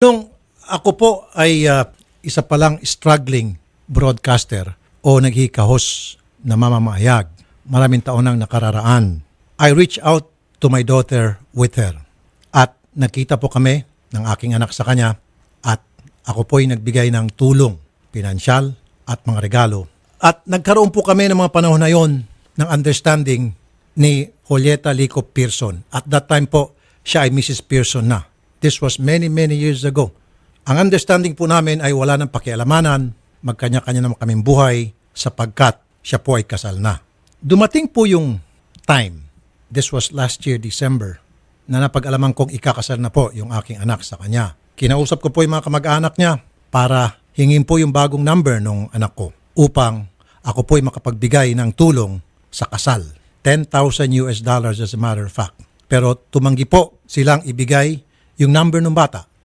Nung ako po ay isa palang struggling broadcaster o naghikahos na mamamayag, maraming taon nang nakararaan, I reached out to my daughter with her. At nakita po kami ng aking anak sa kanya at ako po ay nagbigay ng tulong, pinansyal at mga regalo. At nagkaroon po kami ng mga panahon na yon ng understanding ni Julieta Lico Pearson. At that time po, siya ay Mrs. Pearson na. This was many years ago. Ang understanding po namin ay wala nang pakialamanan, magkanya-kanya naman kaming buhay sapagkat siya po ay kasal na. Dumating po yung time, this was last year December, na napag-alaman kong ikakasal na po yung aking anak sa kanya. Kinausap ko po yung mga kamag-anak niya para hingin po yung bagong number ng anak ko upang ako po ay makapagbigay ng tulong sa kasal. $10,000 as a matter of fact. Pero tumanggi po silang ibigay yung number ng bata